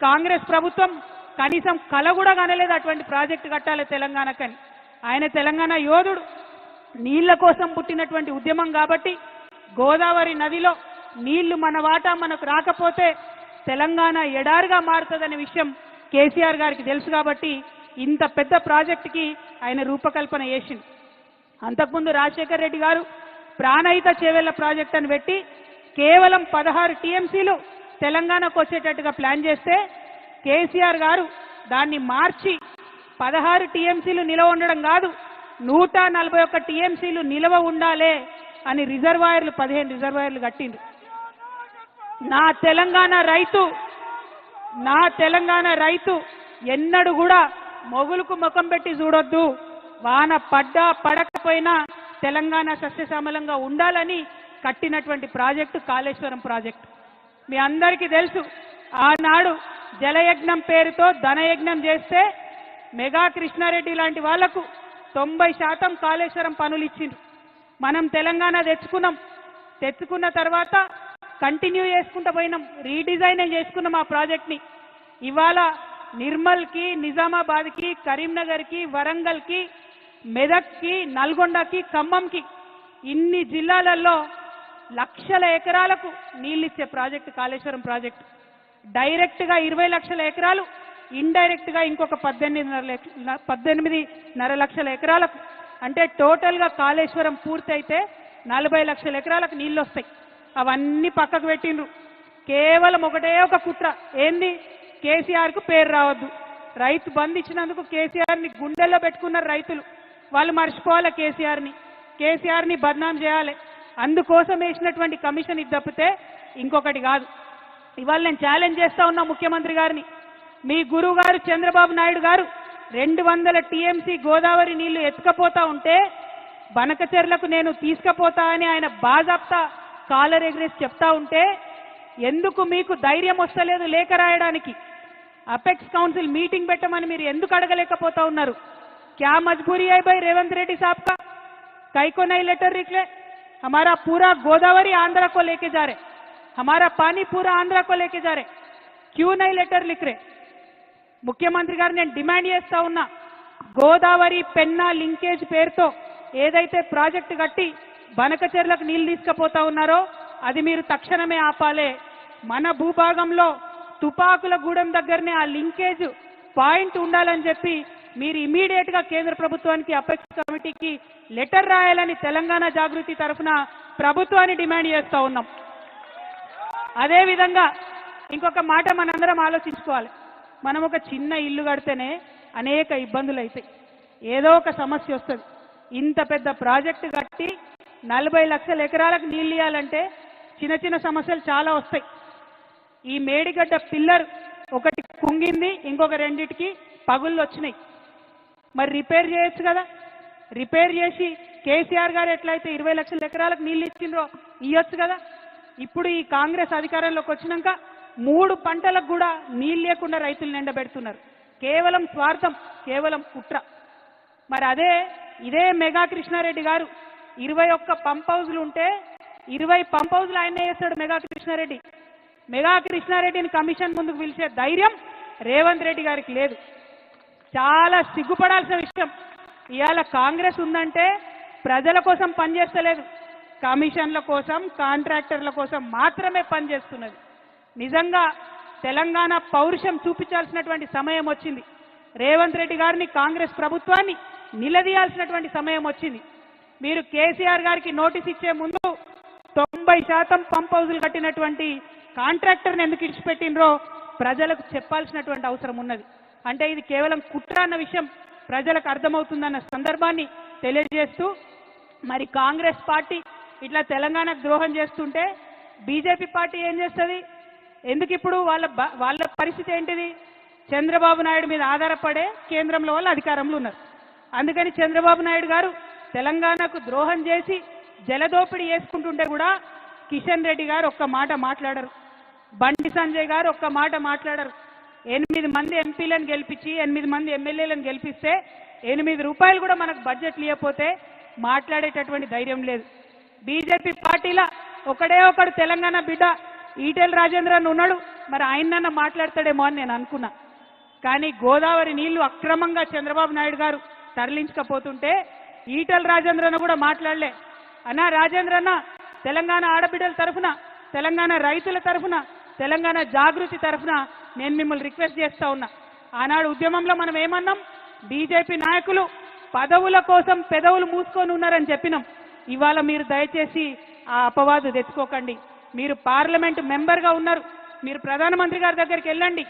కాంగ్రెస్ ప్రభుత్వం కనీసం కల కూడా కనలేదు అటువంటి ప్రాజెక్టు కట్టాలి తెలంగాణకని. ఆయన తెలంగాణ యోధుడు, నీళ్ల కోసం పుట్టినటువంటి ఉద్యమం కాబట్టి గోదావరి నదిలో నీళ్లు మన వాటా మనకు రాకపోతే తెలంగాణ ఎడారిగా మారుతుందనే విషయం కేసీఆర్ గారికి తెలుసు కాబట్టి ఇంత పెద్ద ప్రాజెక్టుకి ఆయన రూపకల్పన చేసింది. అంతకుముందు రాజశేఖర్ రెడ్డి గారు ప్రాణహిత చేవెళ్ల ప్రాజెక్ట్ అని పెట్టి కేవలం 16 టీఎంసీలు తెలంగాణకు వచ్చేటట్టుగా ప్లాన్ చేస్తే కేసీఆర్ గారు దాన్ని మార్చి 16 టీఎంసీలు నిలవ ఉండడం కాదు 141 టీఎంసీలు నిలవ ఉండాలి అని రిజర్వాయర్లు 15 రిజర్వాయర్లు కట్టిండ్రు. నా తెలంగాణ రైతు ఎన్నడూ కూడా మొగులకు ముఖం పెట్టి చూడొద్దు, వాన పడ్డా పడకపోయినా తెలంగాణ సస్యశ్యామలంగా ఉండాలని కట్టినటువంటి ప్రాజెక్టు కాళేశ్వరం ప్రాజెక్టు. మీ అందరికీ తెలుసు, ఆనాడు జలయజ్ఞం పేరుతో ధనయజ్ఞం చేస్తే మెగా కృష్ణారెడ్డి లాంటి వాళ్లకు 90% కాళేశ్వరం పనులు ఇచ్చిండ్రు. మనం తెలంగాణ తెచ్చుకున్న తర్వాత కంటిన్యూ చేసుకుంటూ పోయినాం, రీడిజైన్ చేసుకున్నాం ఆ ప్రాజెక్ట్ని. ఇవాళ నిర్మల్కి, నిజామాబాద్కి, కరీంనగర్కి, వరంగల్కి, మెదక్కి, నల్గొండకి, ఖమ్మంకి ఇన్ని జిల్లాలలో లక్షల ఎకరాలకు నీళ్ళిచ్చే ప్రాజెక్టు కాళేశ్వరం ప్రాజెక్టు. డైరెక్ట్గా 20 లక్షల ఎకరాలు, ఇండైరెక్ట్గా ఇంకొక 18.5 లక్షల ఎకరాలకు, అంటే టోటల్గా కాళేశ్వరం పూర్తయితే 40 లక్షల ఎకరాలకు నీళ్ళు వస్తాయి. అవన్నీ పక్కకు పెట్టిండ్రు. కేవలం ఒకటే ఒక కుట్ర, ఏంది? కేసీఆర్కు పేరు రావద్దు. రైతు బంధు ఇచ్చినందుకు కేసీఆర్ని గుండెల్లో పెట్టుకున్నారు రైతులు. వాళ్ళు మర్చిపోవాలి కేసీఆర్ని బద్నాం చేయాలి. అందుకోసం వేసినటువంటి కమిషన్ ఇది తప్పితే ఇంకొకటి కాదు. ఇవాళ నేను ఛాలెంజ్ చేస్తా ఉన్నా ముఖ్యమంత్రి గారిని. మీ గురువు గారు చంద్రబాబు నాయుడు గారు 200 టీఎంసీ గోదావరి నీళ్లు ఎత్తుకపోతా ఉంటే బనకచెర్లకు నేను తీసుకుపోతా అని ఆయన బాజాప్తా కాలర్ ఎగ్రెస్ చెప్తా ఉంటే ఎందుకు మీకు ధైర్యం వస్తలేదు లేఖ రాయడానికి? అపెక్స్ కౌన్సిల్ మీటింగ్ పెట్టమని మీరు ఎందుకు అడగలేకపోతా ఉన్నారు? क्या मजबूरी है भाई रेवंत रेड्डी साहब का? कई को नहीं लेटर निकले? हमारा पूरा गोदावरी आंध्रा को लेके जा रहे, हमारा पानी पूरा आंध्रा को लेके जा रहे, क्यों नहीं लेटर लिख रहे? ముఖ్యమంత్రి గారు నేను డిమాండ్ చేస్తా ఉన్నా, గోదావరి పెన్నా లింకేజ్ పేరుతో ఏదైతే ప్రాజెక్టు కట్టి బనకచెర్లకు నీళ్లు తీసుకుపోతా ఉన్నారో అది మీరు తక్షణమే ఆపాలే. మన భూభాగంలో తుపాకుల గూడెం దగ్గరనే ఆ లింకేజ్ పాయింట్ ఉండాలని చెప్పి మీరు ఇమీడియట్ గా కేంద్ర ప్రభుత్వానికి అపెక్స్ కమిటీకి లెటర్ రాయాలని తెలంగాణ జాగృతి తరఫున ప్రభుత్వాన్ని డిమాండ్ చేస్తా ఉన్నాం. అదే విధంగా ఇంకొక మాట మనందరం ఆలోచించుకోవాలి. మనం ఒక చిన్న ఇల్లు కడితేనే అనేక ఇబ్బందులు అవుతాయి, ఏదో ఒక సమస్య వస్తుంది. ఇంత పెద్ద ప్రాజెక్టు కట్టి 40 లక్షల ఎకరాలకు నీళ్ళు ఇవ్వాలంటే చిన్న చిన్న సమస్యలు చాలా వస్తాయి. ఈ మేడిగడ్డ పిల్లర్ ఒకటి కుంగింది, ఇంకొక రెండిటికి పగుళ్ళు వచ్చినాయి. మరి రిపేర్ చేయొచ్చు కదా? రిపేర్ చేసి కేసీఆర్ గారు ఎట్లయితే 20 లక్షల ఎకరాలకు నీళ్ళు ఇచ్చిండ్రో ఇవ్వచ్చు కదా? ఇప్పుడు ఈ కాంగ్రెస్ అధికారంలోకి వచ్చినాక 3 పంటలకు కూడా నీళ్ళు లేకుండా రైతులను ఎండబెడుతున్నారు. కేవలం స్వార్థం, కేవలం కుట్ర. మరి ఇదే మెగా కృష్ణారెడ్డి గారు 21 పంప్ హౌజ్లు ఉంటే 20 పంప్ హౌజ్లు ఆయనే చేస్తాడు మెగా కృష్ణారెడ్డి. మెగా కృష్ణారెడ్డిని కమిషన్ ముందుకు పిలిచే ధైర్యం రేవంత్ రెడ్డి గారికి లేదు. చాలా సిగ్గుపడాల్సిన విషయం. ఇవాళ కాంగ్రెస్ ఉందంటే ప్రజల కోసం పనిచేస్తలేదు, కమిషన్ల కోసం, కాంట్రాక్టర్ల కోసం మాత్రమే పనిచేస్తున్నది. నిజంగా తెలంగాణ పౌరుషం చూపించాల్సినటువంటి సమయం వచ్చింది. రేవంత్ రెడ్డి గారిని, కాంగ్రెస్ ప్రభుత్వాన్ని నిలదీయాల్సినటువంటి సమయం వచ్చింది. మీరు కేసీఆర్ గారికి నోటీస్ ఇచ్చే ముందు 90% పంప్ హౌజులు కట్టినటువంటి కాంట్రాక్టర్ని ఎందుకు ఇచ్చిపెట్టినరో ప్రజలకు చెప్పాల్సినటువంటి అవసరం ఉన్నది. అంటే ఇది కేవలం కుట్ర అన్న విషయం ప్రజలకు అర్థమవుతుందన్న సందర్భాన్ని తెలియజేస్తూ, మరి కాంగ్రెస్ పార్టీ ఇట్లా తెలంగాణకు ద్రోహం చేస్తుంటే బీజేపీ పార్టీ ఏం చేస్తుంది? ఎందుకు ఇప్పుడు వాళ్ళ పరిస్థితి ఏంటిది? చంద్రబాబు నాయుడు మీద ఆధారపడే కేంద్రంలో వాళ్ళు అధికారంలో ఉన్నారు. అందుకని చంద్రబాబు నాయుడు గారు తెలంగాణకు ద్రోహం చేసి జలదోపిడీ చేసుకుంటుంటే కూడా కిషన్ రెడ్డి గారు ఒక్క మాట మాట్లాడరు, బండి సంజయ్ గారు ఒక్క మాట మాట్లాడరు. 8 మంది ఎంపీలను గెలిపించి 8 మంది ఎమ్మెల్యేలను గెలిపిస్తే 8 రూపాయలు కూడా మనకు బడ్జెట్ లేకపోతే మాట్లాడేటటువంటి ధైర్యం లేదు. బీజేపీ పార్టీలో ఒకడే ఒకడు తెలంగాణ బిడ్డ ఈటెల రాజేంద్రన్ ఉన్నాడు, మరి ఆయనన్నా మాట్లాడతాడేమో అని నేను అనుకున్నా. కానీ గోదావరి నీళ్లు అక్రమంగా చంద్రబాబు నాయుడు గారు తరలించకపోతుంటే ఈటల రాజేంద్రన్న కూడా మాట్లాడలే. అన్నా రాజేంద్రన్న, తెలంగాణ ఆడబిడ్డల తరఫున, తెలంగాణ రైతుల తరఫున, తెలంగాణ జాగృతి తరఫున నేను మిమ్మల్ని రిక్వెస్ట్ చేస్తా ఉన్నా. ఆనాడు ఉద్యమంలో మనం ఏమన్నాం? బీజేపీ నాయకులు పదవుల కోసం పెదవులు మూసుకొని ఉన్నారని చెప్పినాం. ఇవాళ మీరు దయచేసి ఆ అపవాదు తెచ్చుకోకండి. మీరు పార్లమెంటు మెంబర్గా ఉన్నారు, మీరు ప్రధానమంత్రి గారి దగ్గరికి వెళ్ళండి,